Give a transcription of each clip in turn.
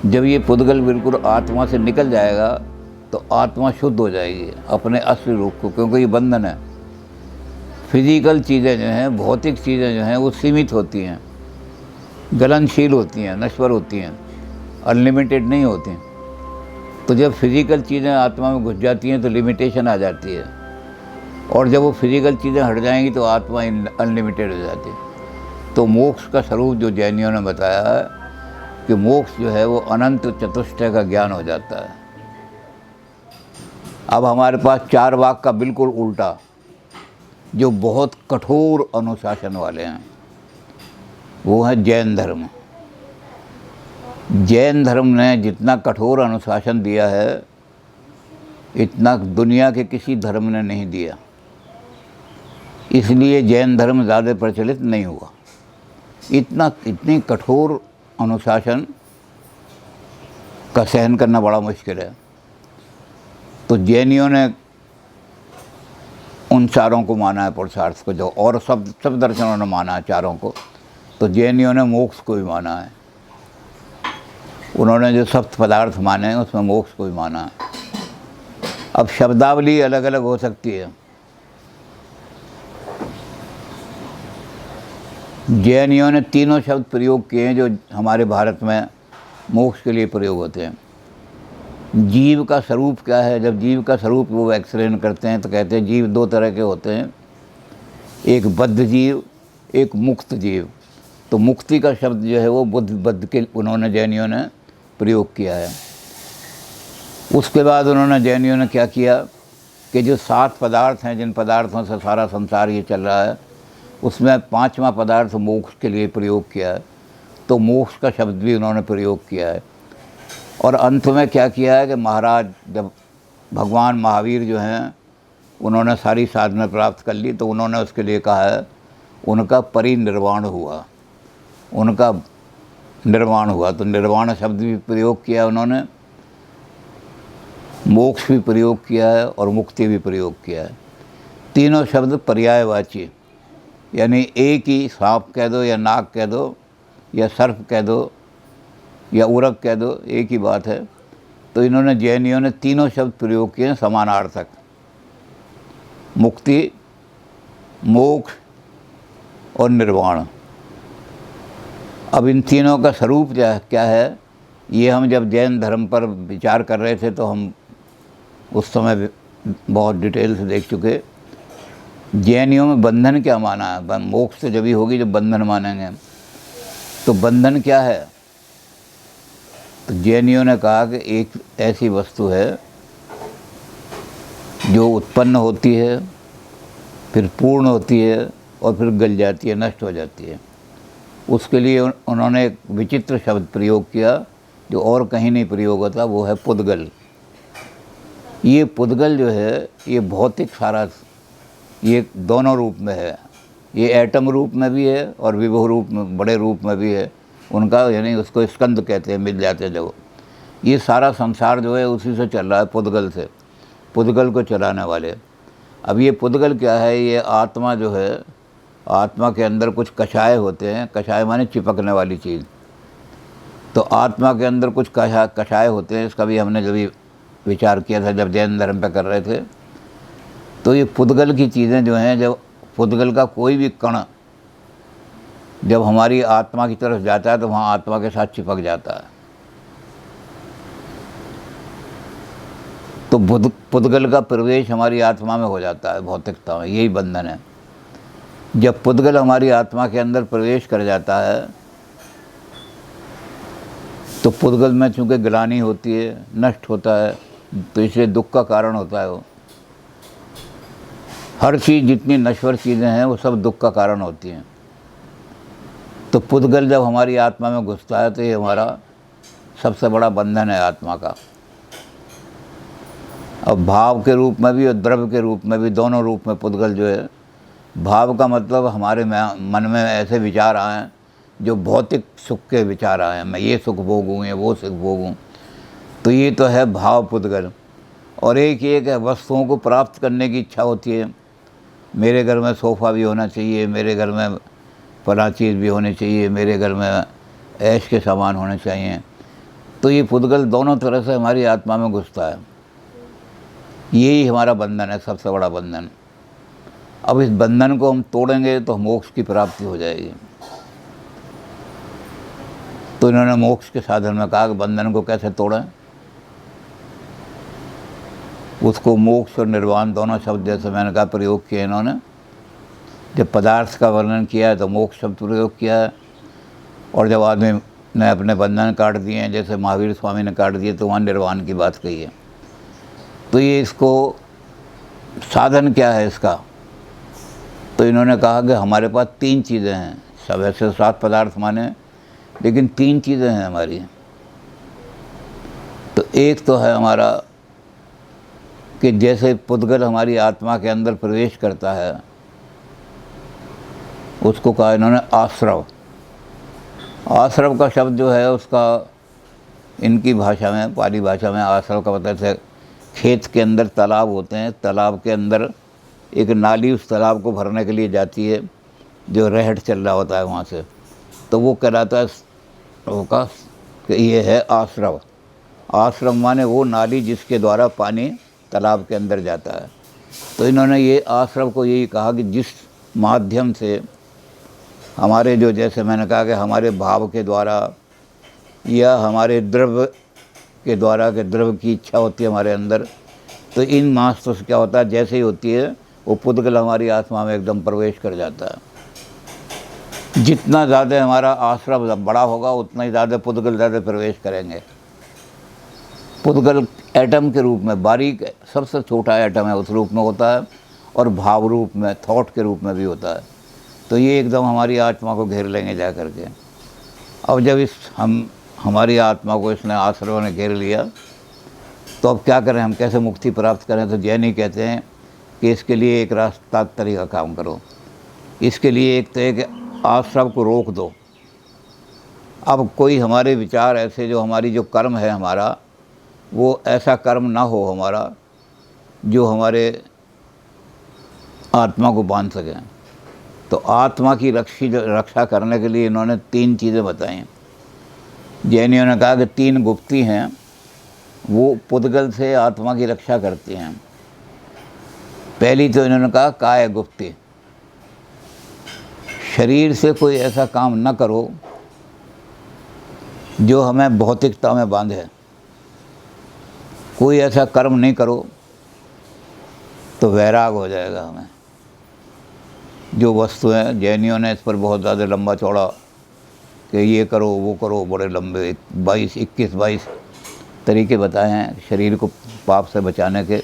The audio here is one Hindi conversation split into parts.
जब ये पुद्गल बिल्कुल आत्मा से निकल जाएगा तो आत्मा शुद्ध हो जाएगी अपने असली रूप को, क्योंकि ये बंधन है। फिजिकल चीज़ें जो हैं, भौतिक चीज़ें जो हैं वो सीमित होती हैं, गलनशील होती हैं, नश्वर होती हैं, अनलिमिटेड नहीं होती हैं। तो जब फिजिकल चीज़ें आत्मा में घुस जाती हैं तो लिमिटेशन आ जाती है, और जब वो फिजिकल चीज़ें हट जाएंगी तो आत्मा अनलिमिटेड हो जाती है। तो मोक्ष का स्वरूप जो जैनियों ने बताया है कि मोक्ष जो है वो अनंत चतुष्टय का ज्ञान हो जाता है। अब हमारे पास चार वाक का बिल्कुल उल्टा, जो बहुत कठोर अनुशासन वाले हैं, वो है जैन धर्म। जैन धर्म ने जितना कठोर अनुशासन दिया है इतना दुनिया के किसी धर्म ने नहीं दिया, इसलिए जैन धर्म ज़्यादा प्रचलित नहीं हुआ। इतनी कठोर अनुशासन का सहन करना बड़ा मुश्किल है। तो जैनियों ने उन चारों को माना है, पुरुषार्थ को, जो और सब दर्शनों ने माना है चारों को, तो जैनियों ने मोक्ष को भी माना है। उन्होंने जो सप्त पदार्थ माने हैं उसमें मोक्ष को भी माना है। अब शब्दावली अलग अलग हो सकती है। जैनियों ने तीनों शब्द प्रयोग किए हैं जो हमारे भारत में मोक्ष के लिए प्रयोग होते हैं। जीव का स्वरूप क्या है? जब जीव का स्वरूप वो एक्सप्लेन करते हैं तो कहते हैं जीव दो तरह के होते हैं, एक बद्ध जीव, एक मुक्त जीव। तो मुक्ति का शब्द जो है वो बद्ध के उन्होंने जैनियों ने प्रयोग किया है। उसके बाद उन्होंने जैनियों ने क्या किया कि जो 7 पदार्थ हैं, जिन पदार्थों से सारा संसार ये चल रहा है, उसमें 5वां पदार्थ मोक्ष के लिए प्रयोग किया है। तो मोक्ष का शब्द भी उन्होंने प्रयोग किया है। और अंत में क्या किया है कि महाराज जब भगवान महावीर जो हैं उन्होंने सारी साधना प्राप्त कर ली, तो उन्होंने उसके लिए कहा है उनका परिनिर्वाण हुआ, उनका निर्वाण हुआ। तो निर्वाण शब्द भी प्रयोग किया उन्होंने, मोक्ष भी प्रयोग किया है और मुक्ति भी प्रयोग किया है। तीनों शब्द पर्यायवाची, यानी एक ही सांप कह दो या नाग कह दो या सर्प कह दो या उरक कह दो, एक ही बात है। तो इन्होंने जैनियों ने तीनों शब्द प्रयोग किए हैं समानार्थक, मुक्ति, मोक्ष और निर्वाण। अब इन तीनों का स्वरूप क्या है, ये हम जब जैन धर्म पर विचार कर रहे थे तो हम उस समय बहुत डिटेल से देख चुके। जैनियों में बंधन क्या माना है? मोक्ष तो जब ही होगी जब बंधन मानेंगे। तो बंधन क्या है? तो जैनियों ने कहा कि एक ऐसी वस्तु है जो उत्पन्न होती है, फिर पूर्ण होती है और फिर गल जाती है, नष्ट हो जाती है। उसके लिए उन्होंने एक विचित्र शब्द प्रयोग किया जो और कहीं नहीं प्रयोग होता, वो है पुद्गल। ये पुद्गल जो है ये भौतिक सारा, ये दोनों रूप में है। ये एटम रूप में भी है और विभव रूप में, बड़े रूप में भी है उनका, यानी उसको स्कंद कहते हैं, मिल जाते हैं जब। ये सारा संसार जो है उसी से चल रहा है, पुद्गल से, पुद्गल को चलाने वाले। अब ये पुद्गल क्या है? ये आत्मा जो है, आत्मा के अंदर कुछ कषाय होते हैं, कषाय माने चिपकने वाली चीज़। तो आत्मा के अंदर कुछ कषाय होते हैं, इसका भी हमने जब विचार किया था जब जैन धर्म पे कर रहे थे। तो ये पुद्गल की चीज़ें जो हैं, जब पुद्गल का कोई भी कण जब हमारी आत्मा की तरफ जाता है तो वहाँ आत्मा के साथ चिपक जाता है। तो पुद्गल का प्रवेश हमारी आत्मा में हो जाता है, भौतिकता में। यही बंधन है। जब पुद्गल हमारी आत्मा के अंदर प्रवेश कर जाता है तो पुद्गल में चूँकि ग्लानि होती है, नष्ट होता है, तो इसलिए दुख का कारण होता है वो। हर चीज़, जितनी नश्वर चीज़ें हैं वो सब दुख का कारण होती हैं। तो पुद्गल जब हमारी आत्मा में घुसता है तो ये हमारा सबसे बड़ा बंधन है आत्मा का। अब भाव के रूप में भी और द्रव्य के रूप में भी, दोनों रूप में पुद्गल जो है, भाव का मतलब हमारे मन में ऐसे विचार आए जो भौतिक सुख के विचार आए, मैं ये सुख भोगूँ या वो सुख भोगूँ, तो ये तो है भाव पुद्गल। और एक है वस्तुओं को प्राप्त करने की इच्छा होती है, मेरे घर में सोफ़ा भी होना चाहिए, मेरे घर में फला चीज़ भी होनी चाहिए, मेरे घर में ऐश के सामान होने चाहिए। तो ये पुद्गल दोनों तरह से हमारी आत्मा में घुसता है। यही हमारा बंधन है, सबसे बड़ा बंधन। अब इस बंधन को हम तोड़ेंगे तो मोक्ष की प्राप्ति हो जाएगी। तो इन्होंने मोक्ष के साधन में कहा कि बंधन को कैसे तोड़ें। उसको मोक्ष और निर्वाण दोनों शब्द जैसे मैंने कहा प्रयोग किए इन्होंने। जब पदार्थ का वर्णन किया है तो मोक्ष शब्द प्रयोग किया है, और जब आदमी ने अपने बंधन काट दिए हैं जैसे महावीर स्वामी ने काट दिए तो वहाँ निर्वाण की बात कही है। तो ये इसको साधन क्या है इसका, तो इन्होंने कहा कि हमारे पास 3 चीज़ें हैं। सब ऐसे 7 पदार्थ माने, लेकिन 3 चीज़ें हैं हमारी। तो एक तो है हमारा कि जैसे पुद्गल हमारी आत्मा के अंदर प्रवेश करता है, उसको कहा इन्होंने आश्रव। आश्रव का शब्द जो है उसका इनकी भाषा में, पाली भाषा में आश्रव का मतलब है खेत के अंदर तालाब होते हैं, तालाब के अंदर एक नाली उस तालाब को भरने के लिए जाती है, जो रहट चल रहा होता है वहाँ से, तो वो कहलाता है उसका कि ये है आश्रव। आश्रव माने वो नाली जिसके द्वारा पानी तालाब के अंदर जाता है। तो इन्होंने ये आश्रव को यही कहा कि जिस माध्यम से हमारे जो, जैसे मैंने कहा कि हमारे भाव के द्वारा या हमारे द्रव्य के द्वारा, के द्रव्य की इच्छा होती है हमारे अंदर, तो इन मास्टर से क्या होता है, जैसे ही होती है वो पुद्गल हमारी आत्मा में एकदम प्रवेश कर जाता है। जितना ज़्यादा हमारा आश्रव बड़ा होगा उतना ही ज़्यादा पुद्गल ज़्यादा प्रवेश करेंगे। पुद्गल एटम के रूप में, बारीक सबसे छोटा एटम है उस रूप में होता है, और भाव रूप में, थॉट के रूप में भी होता है। तो ये एकदम हमारी आत्मा को घेर लेंगे जा कर के। अब जब हमारी आत्मा को इसने आश्रव ने घेर लिया तो अब क्या करें, हम कैसे मुक्ति प्राप्त करें। तो जैन ही कहते हैं कि इसके लिए एक रास्ता तरीका काम करो। इसके लिए एक तो एक आश्रव को रोक दो। अब कोई हमारे विचार ऐसे, जो हमारी जो कर्म है हमारा, वो ऐसा कर्म ना हो हमारा जो हमारे आत्मा को बांध सके। तो आत्मा की रक्षा करने के लिए इन्होंने 3 चीज़ें बताई। जैनियों ने कहा कि 3 गुप्ती हैं, वो पुद्गल से आत्मा की रक्षा करती हैं। पहली तो इन्होंने कहा काय गुप्ती, शरीर से कोई ऐसा काम न करो जो हमें भौतिकता में बांधे। कोई ऐसा कर्म नहीं करो तो वैराग हो जाएगा हमें। जो वस्तु हैं, जैनियों ने इस पर बहुत ज़्यादा लंबा चौड़ा कि ये करो वो करो, बड़े लंबे 21-22 तरीके बताए हैं शरीर को पाप से बचाने के,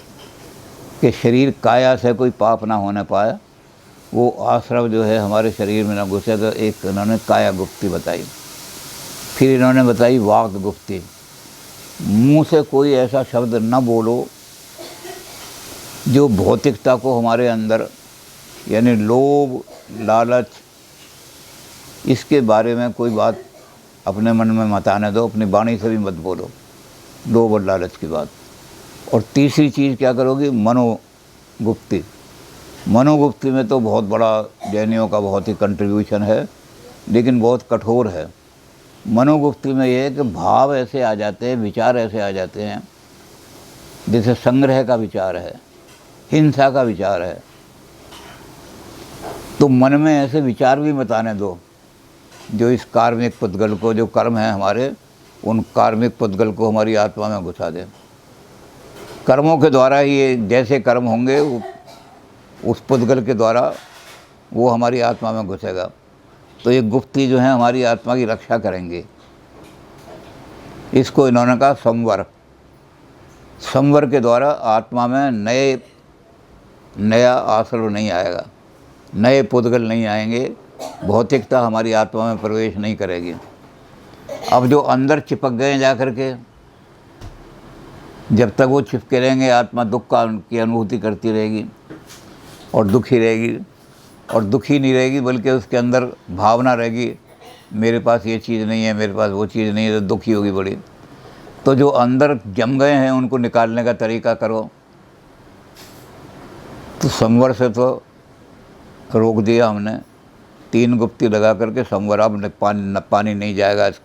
कि शरीर काया से कोई पाप ना होने पाए, वो आश्रव जो है हमारे शरीर में ना घुसे। तो एक इन्होंने काया गुप्ती बताई। फिर इन्होंने बताई वाक गुप्ती, मुँह से कोई ऐसा शब्द न बोलो जो भौतिकता को हमारे अंदर, यानी लोभ, लालच, इसके बारे में कोई बात अपने मन में मत आने दो, अपनी वाणी से भी मत बोलो लोभ और लालच की बात। और तीसरी चीज़ क्या करोगी, मनोगुप्ती। मनोगुप्ती में तो बहुत बड़ा जैनियों का बहुत ही कंट्रीब्यूशन है, लेकिन बहुत कठोर है। मनोगुप्ती में ये है कि भाव ऐसे आ जाते हैं, विचार ऐसे आ जाते हैं, जैसे संग्रह का विचार है, हिंसा का विचार है। तो मन में ऐसे विचार भी मत आने दो जो इस कार्मिक पुद्गल को, जो कर्म है हमारे, उन कार्मिक पुद्गल को हमारी आत्मा में घुसा दे। कर्मों के द्वारा ही ये जैसे कर्म होंगे उस पुद्गल के द्वारा वो हमारी आत्मा में घुसेगा। तो ये गुप्ती जो है हमारी आत्मा की रक्षा करेंगे। इसको इन्होंने कहा संवर। संवर के द्वारा आत्मा में नया आश्रव नहीं आएगा, नए पुद्गल नहीं आएंगे, भौतिकता हमारी आत्मा में प्रवेश नहीं करेगी। अब जो अंदर चिपक गए जा कर के, जब तक वो चिपके रहेंगे आत्मा दुख की अनुभूति करती रहेगी और दुखी रहेगी, और दुखी नहीं रहेगी बल्कि उसके अंदर भावना रहेगी मेरे पास ये चीज़ नहीं है, मेरे पास वो चीज़ नहीं है, तो दुखी होगी बड़ी। तो जो अंदर जम गए हैं उनको निकालने का तरीका करो। तो संवर से तो रोक दिया हमने, 3 गुप्ती लगा करके संवर। अब पानी नहीं जाएगा इस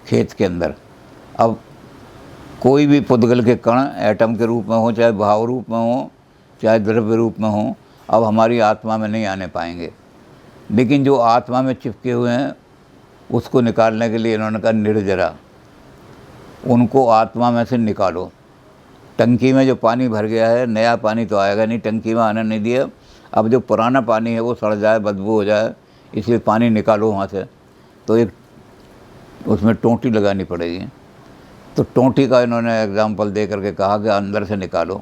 खेत के अंदर, अब कोई भी पुद्गल के कण एटम के रूप में हो, चाहे भाव रूप में हो, चाहे द्रव्य रूप में हो, अब हमारी आत्मा में नहीं आने पाएंगे। लेकिन जो आत्मा में चिपके हुए हैं उसको निकालने के लिए इन्होंने कहा निर्जरा, उनको आत्मा में से निकालो। टंकी में जो पानी भर गया है, नया पानी तो आएगा नहीं, टंकी में आने नहीं दिया। अब जो पुराना पानी है वो सड़ जाए, बदबू हो जाए, इसलिए पानी निकालो वहाँ से। तो एक उसमें टोंटी लगानी पड़ेगी। तो टोंटी का इन्होंने एग्जाम्पल दे करके कहा कि अंदर से निकालो।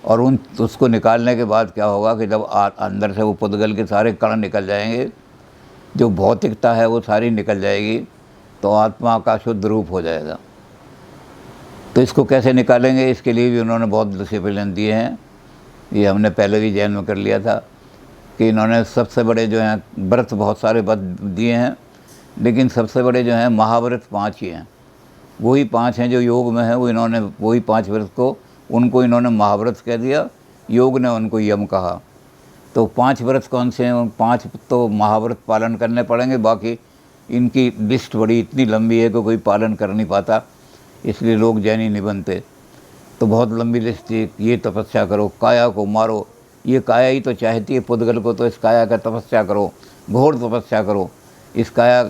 और उसको निकालने के बाद क्या होगा कि जब अंदर से वो पुद्गल के सारे कण निकल जाएंगे, जो भौतिकता है वो सारी निकल जाएगी, तो आत्मा का शुद्ध रूप हो जाएगा। तो इसको कैसे निकालेंगे, इसके लिए भी उन्होंने बहुत डिसिप्लिन दिए हैं। ये हमने पहले भी जैन में कर लिया था कि इन्होंने सबसे बड़े जो हैं व्रत, बहुत सारे व्रत दिए हैं, लेकिन सबसे बड़े जो हैं महाव्रत 5 ही हैं। वही 5 हैं जो योग में हैं, वो इन्होंने वही 5 व्रत को उनको इन्होंने महाव्रत कह दिया, योग ने उनको यम कहा। तो 5 व्रत कौन से हैं? उन 5 तो महाव्रत पालन करने पड़ेंगे। बाकी इनकी लिस्ट बड़ी इतनी लंबी है कि कोई पालन कर नहीं पाता, इसलिए लोग जैनी नहीं बनते। तो बहुत लंबी लिस्ट थी। ये तपस्या करो, काया को मारो, ये काया ही तो चाहती है पुद्गल को, तो इस काया का तपस्या करो, घोर तपस्या करो इस काया।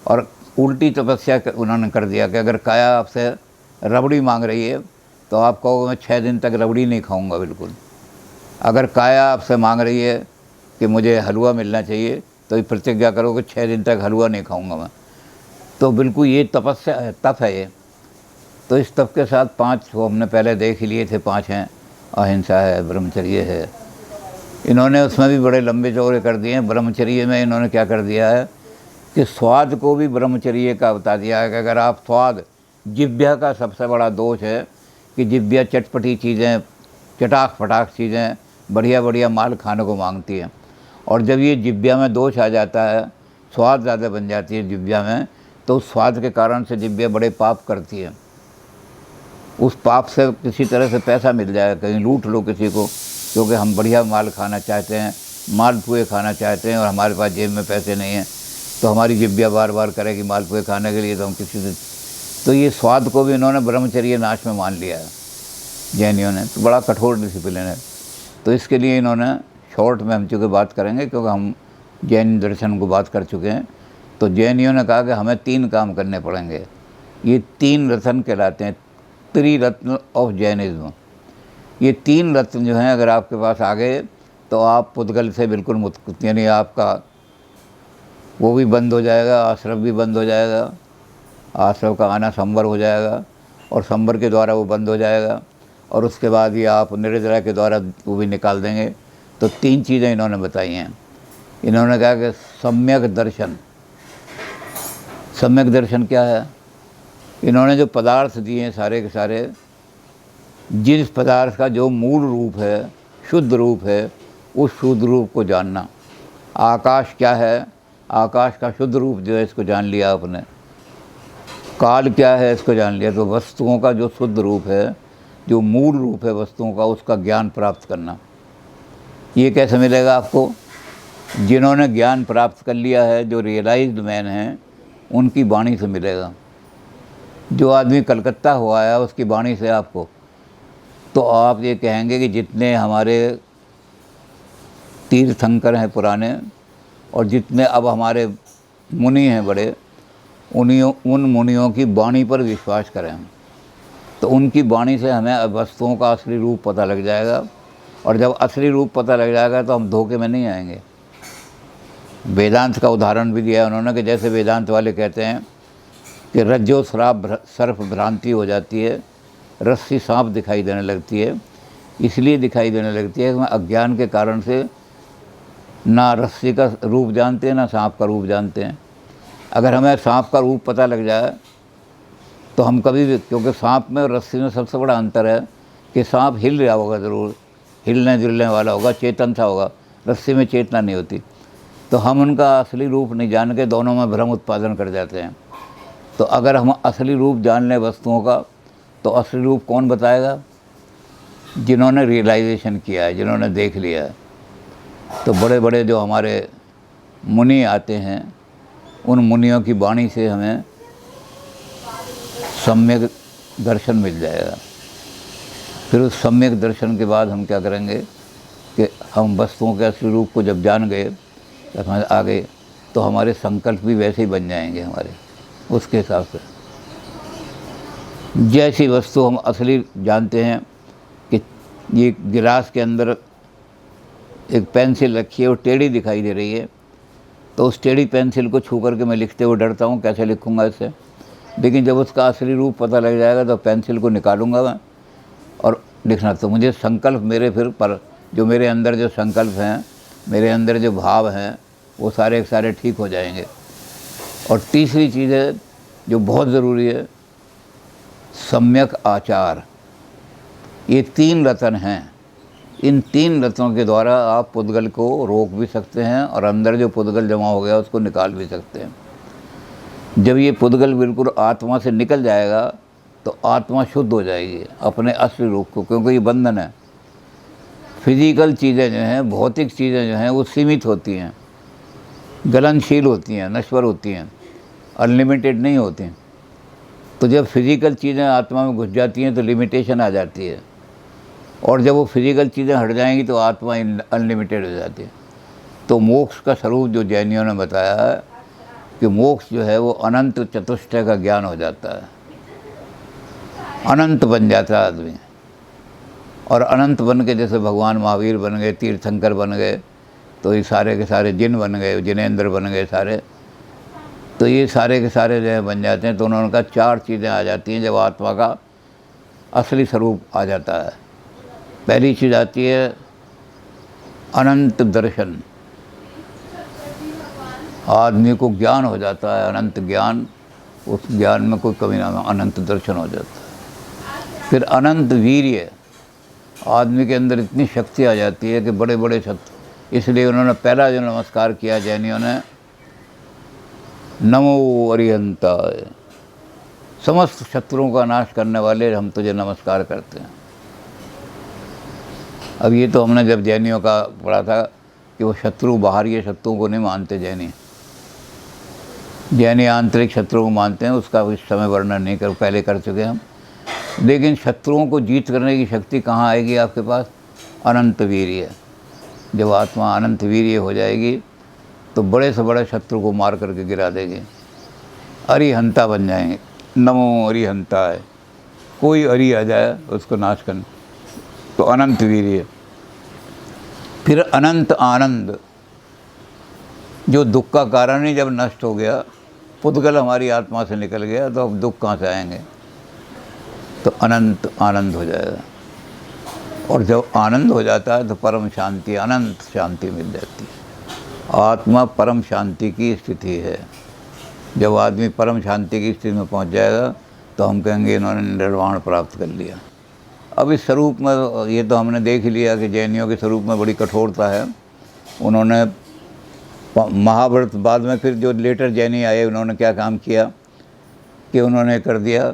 और उल्टी तपस्या उन्होंने कर दिया कि अगर काया आपसे रबड़ी मांग रही है तो आप कहोगे मैं 6 दिन तक रबड़ी नहीं खाऊंगा बिल्कुल। अगर काया आपसे मांग रही है कि मुझे हलवा मिलना चाहिए, तो ये प्रतिज्ञा करो कि 6 दिन तक हलवा नहीं खाऊंगा मैं। तो बिल्कुल ये तपस्या है, तप है ये। तो इस तप के साथ 5 वो हमने पहले देख ही लिए थे, 5 हैं। अहिंसा है, ब्रह्मचर्य है। इन्होंने उसमें भी बड़े लंबे चौड़े कर दिए हैं। ब्रह्मचर्य में इन्होंने क्या कर दिया है कि स्वाद को भी ब्रह्मचर्य का बता दिया है कि अगर आप स्वाद, जिह्वा का सबसे बड़ा दोष है कि जिह्वा चटपटी चीज़ें, चटाक फटाक चीज़ें, बढ़िया बढ़िया माल खाने को मांगती है। और जब ये जिह्वा में दोष आ जाता है, स्वाद ज़्यादा बन जाती है जिह्वा में, तो उस स्वाद के कारण से जिह्वा बड़े पाप करती है। उस पाप से किसी तरह से पैसा मिल जाए, कहीं लूट लो किसी को, क्योंकि हम बढ़िया माल खाना चाहते हैं, मालपुए खाना चाहते हैं और हमारे पास जेब में पैसे नहीं हैं, तो हमारी जिह्वा बार बार करेगी मालपुए खाने के लिए, तो हम किसी से। तो ये स्वाद को भी इन्होंने ब्रह्मचर्य नाश में मान लिया है जैनियों ने। तो बड़ा कठोर डिसिप्लिन है। तो इसके लिए इन्होंने शॉर्ट में हम चूँकि बात करेंगे, क्योंकि हम जैन दर्शन को बात कर चुके हैं। तो जैनियों ने कहा कि हमें 3 काम करने पड़ेंगे। ये 3 रत्न कहलाते हैं, त्रिरत्न ऑफ जैनिज्म। ये 3 रत्न जो हैं अगर आपके पास आ गए तो आप पुद्गल से बिल्कुल मुक्त, यानी आपका वो भी बंद हो जाएगा, आश्रम भी बंद हो जाएगा, आश्रम का आना संवर हो जाएगा और संवर के द्वारा वो बंद हो जाएगा, और उसके बाद ये आप निर्जरा के द्वारा वो भी निकाल देंगे। तो 3 चीज़ें इन्होंने बताई हैं। इन्होंने कहा कि सम्यक दर्शन। सम्यक दर्शन क्या है? इन्होंने जो पदार्थ दिए हैं सारे के सारे, जिस पदार्थ का जो मूल रूप है, शुद्ध रूप है, उस शुद्ध रूप को जानना। आकाश क्या है? आकाश का शुद्ध रूप जो है इसको जान लिया आपने। काल क्या है? इसको जान लिया। तो वस्तुओं का जो शुद्ध रूप है, जो मूल रूप है वस्तुओं का, उसका ज्ञान प्राप्त करना। ये कैसे मिलेगा आपको? जिन्होंने ज्ञान प्राप्त कर लिया है, जो रियलाइज्ड मैन हैं, उनकी वाणी से मिलेगा। जो आदमी कलकत्ता हुआ है उसकी वाणी से आपको। तो आप ये कहेंगे कि जितने हमारे तीर्थंकर हैं पुराने, और जितने अब हमारे मुनि हैं बड़े, उन मुनियों की वाणी पर विश्वास करें हम। तो उनकी वाणी से हमें वस्तुओं का असली रूप पता लग जाएगा, और जब असली रूप पता लग जाएगा तो हम धोखे में नहीं आएंगे। वेदांत का उदाहरण भी दिया है उन्होंने कि जैसे वेदांत वाले कहते हैं कि रज्जो सर्प भ्रांति हो जाती है, रस्सी सांप दिखाई देने लगती है। इसलिए दिखाई देने लगती है कि हम अज्ञान के कारण से ना रस्सी का रूप जानते हैं, ना सांप का रूप जानते हैं। अगर हमें सांप का रूप पता लग जाए तो हम कभी भी, क्योंकि सांप में और रस्सी में सबसे बड़ा अंतर है कि सांप हिल रहा होगा, ज़रूर हिलने जुलने वाला होगा, चेतन सा होगा, रस्सी में चेतना नहीं होती। तो हम उनका असली रूप नहीं जान के दोनों में भ्रम उत्पादन कर जाते हैं। तो अगर हम असली रूप जान लें वस्तुओं का, तो असली रूप कौन बताएगा? जिन्होंने रियलाइजेशन किया है, जिन्होंने देख लिया है। तो बड़े बड़े जो हमारे मुनि आते हैं, उन मुनियों की वाणी से हमें सम्यक दर्शन मिल जाएगा। फिर उस सम्यक दर्शन के बाद हम क्या करेंगे कि हम वस्तुओं के असली रूप को जब जान गए, तब हम आगे तो हमारे संकल्प भी वैसे ही बन जाएंगे हमारे, उसके हिसाब से। जैसी वस्तु हम असली जानते हैं कि ये गिलास के अंदर एक पेंसिल रखी है और टेढ़ी दिखाई दे रही है, तो उस टेढ़ी पेंसिल को छू करके मैं लिखते हुए डरता हूँ, कैसे लिखूँगा इससे। लेकिन जब उसका असली रूप पता लग जाएगा तो पेंसिल को निकालूंगा मैं और लिखना। तो मुझे संकल्प मेरे फिर पर जो मेरे अंदर जो संकल्प हैं, मेरे अंदर जो भाव हैं, वो सारे के सारे ठीक हो जाएंगे। और तीसरी चीज़ है जो बहुत ज़रूरी है, सम्यक आचार। ये 3 रत्न हैं। इन 3 रत्नों के द्वारा आप पुद्गल को रोक भी सकते हैं और अंदर जो पुद्गल जमा हो गया उसको निकाल भी सकते हैं। जब ये पुद्गल बिल्कुल आत्मा से निकल जाएगा तो आत्मा शुद्ध हो जाएगी अपने असली रूप को, क्योंकि ये बंधन है। फिजिकल चीज़ें जो हैं, भौतिक चीज़ें जो हैं, वो सीमित होती हैं, गलनशील होती हैं, नश्वर होती हैं, अनलिमिटेड नहीं होती। तो जब फिजिकल चीज़ें आत्मा में घुस जाती हैं तो लिमिटेशन आ जाती है, और जब वो फिजिकल चीज़ें हट जाएंगी तो आत्मा अनलिमिटेड हो जाती है। तो मोक्ष का स्वरूप जो जैनियों ने बताया है कि मोक्ष जो है वो अनंत चतुष्टय का ज्ञान हो जाता है, अनंत बन जाता है आदमी। और अनंत बन के जैसे भगवान महावीर बन गए, तीर्थंकर बन गए, तो ये सारे के सारे जिन बन गए, जिनेंद्र बन गए सारे, तो ये सारे के सारे जो है बन जाते हैं। तो उन्होंने कहा 4 चीज़ें आ जाती हैं जब आत्मा का असली स्वरूप आ जाता है। पहली चीज़ आती है अनंत दर्शन। आदमी को ज्ञान हो जाता है, अनंत ज्ञान, उस ज्ञान में कोई कमी ना, अनंत दर्शन हो जाता है। फिर अनंत वीर्य, आदमी के अंदर इतनी शक्ति आ जाती है कि बड़े बड़े शत्रु, इसलिए उन्होंने पहला जो नमस्कार किया जैनियों ने, नमो अरिहंताय, समस्त शत्रुओं का नाश करने वाले हम तुझे नमस्कार करते हैं। अब ये तो हमने जब जैनियों का पढ़ा था कि वो शत्रु बाहरी शत्रुओं को नहीं मानते, जैनी आंतरिक शत्रुओं को मानते हैं, उसका इस समय वर्णन नहीं कर, पहले कर चुके हम। लेकिन शत्रुओं को जीत करने की शक्ति कहाँ आएगी आपके पास? अनंत वीर्य। जब आत्मा अनंत वीर्य हो जाएगी तो बड़े से बड़े शत्रु को मार करके गिरा देगी, अरिहंता बन जाएंगे। नमो अरिहंताय, कोई अरि आ जाए उसको नाश करने, तो अनंत वीर्य। फिर अनंत आनंद, जो दुख का कारण ही जब नष्ट हो गया, पुद्गल हमारी आत्मा से निकल गया, तो अब दुख कहाँ से आएंगे? तो अनंत आनंद हो जाएगा। और जब आनंद हो जाता है तो परम शांति, अनंत शांति मिल जाती है। आत्मा परम शांति की स्थिति है। जब आदमी परम शांति की स्थिति में पहुंच जाएगा तो हम कहेंगे इन्होंने निर्वाण प्राप्त कर लिया। अब इस स्वरूप में ये तो हमने देख लिया कि जैनियों के स्वरूप में बड़ी कठोरता है। उन्होंने महाभारत, बाद में फिर जो लेटर जैनी आए, उन्होंने क्या काम किया कि उन्होंने कर दिया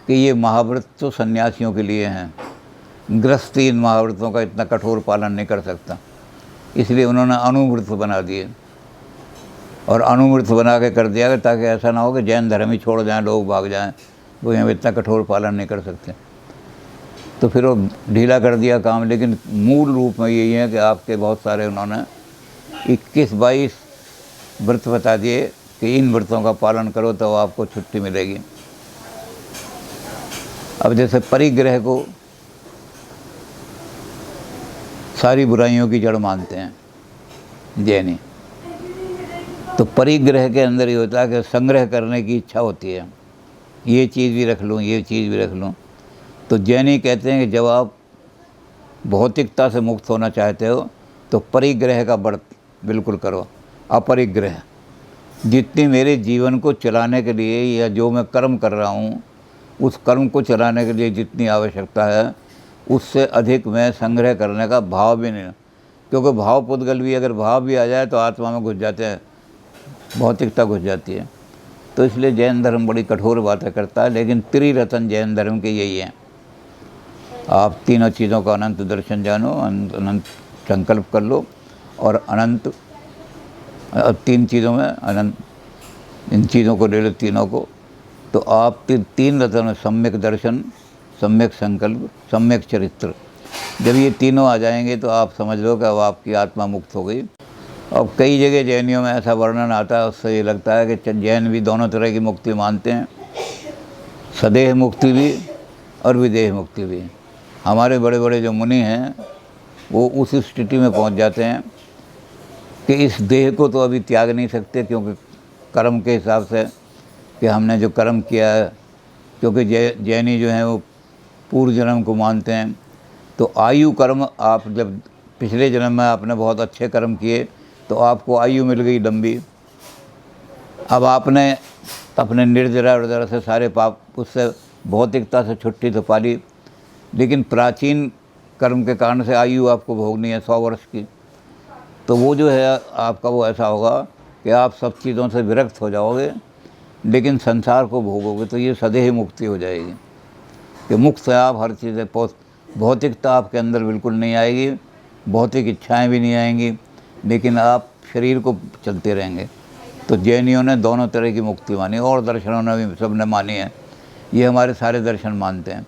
कि ये महाव्रत तो सन्यासियों के लिए हैं, गृहस्थी इन महाव्रतों का इतना कठोर पालन नहीं कर सकता, इसलिए उन्होंने अनुव्रत बना दिए। और अनुव्रत बना के कर दिया ताकि ऐसा ना हो कि जैन धर्म ही छोड़ जाएं, लोग भाग जाएं, वो यहाँ इतना कठोर पालन नहीं कर सकते। तो फिर वो ढीला कर दिया काम। लेकिन मूल रूप में यही है कि आपके बहुत सारे उन्होंने 21-22 व्रत बता दिए कि इन व्रतों का पालन करो तो आपको छुट्टी मिलेगी। अब जैसे परिग्रह को सारी बुराइयों की जड़ मानते हैं जैनी, तो परिग्रह के अंदर ये होता है कि संग्रह करने की इच्छा होती है, ये चीज़ भी रख लूँ, ये चीज़ भी रख लूँ। तो जैनी कहते हैं कि जब आप भौतिकता से मुक्त होना चाहते हो तो परिग्रह का व्रत बिल्कुल करो। अपरिग्रह, जितनी मेरे जीवन को चलाने के लिए या जो मैं कर्म कर रहा हूँ उस कर्म को चलाने के लिए जितनी आवश्यकता है उससे अधिक मैं संग्रह करने का भाव भी नहीं, क्योंकि भाव पुद्गल भी, अगर भाव भी आ जाए तो आत्मा में घुस जाते हैं, भौतिकता घुस जाती है। तो इसलिए जैन धर्म बड़ी कठोर बातें करता है, लेकिन त्रिरत्न जैन धर्म के यही हैं। आप तीनों चीज़ों का अनंत दर्शन जानो, अनंत संकल्प कर लो, और अनंत 3 चीज़ों में अनंत, इन चीज़ों को ले लो तीनों को, तो आप तीन रत्न, सम्यक दर्शन, सम्यक संकल्प, सम्यक चरित्र, जब ये तीनों आ जाएंगे तो आप समझ लो कि अब आपकी आत्मा मुक्त हो गई। अब कई जगह जैनियों में ऐसा वर्णन आता है, उससे ये लगता है कि जैन भी दोनों तरह की मुक्ति मानते हैं, सदेह मुक्ति भी और विदेह मुक्ति भी। हमारे बड़े बड़े जो मुनि हैं वो उस स्थिति में पहुंच जाते हैं कि इस देह को तो अभी त्याग नहीं सकते, क्योंकि कर्म के हिसाब से कि हमने जो कर्म किया है, क्योंकि जैनी जो हैं वो पूर्व जन्म को मानते हैं। तो आयु कर्म, आप जब पिछले जन्म में आपने बहुत अच्छे कर्म किए तो आपको आयु मिल गई लंबी। अब आपने अपने निर्जरा वर्जरा से सारे पाप, उससे भौतिकता से छुट्टी तो पा ली, लेकिन प्राचीन कर्म के कारण से आयु आपको भोगनी है 100 वर्ष की। तो वो जो है आपका वो ऐसा होगा कि आप सब चीज़ों से विरक्त हो जाओगे, लेकिन संसार को भोगोगे। तो ये सदैव मुक्ति हो जाएगी कि मुक्त है आप हर चीज़ है। भौतिकता आपके अंदर बिल्कुल नहीं आएगी, भौतिक इच्छाएं भी नहीं आएंगी, लेकिन आप शरीर को चलते रहेंगे। तो जैनियों ने दोनों तरह की मुक्ति मानी, और दर्शनों ने भी सबने मानी है। ये हमारे सारे दर्शन मानते हैं।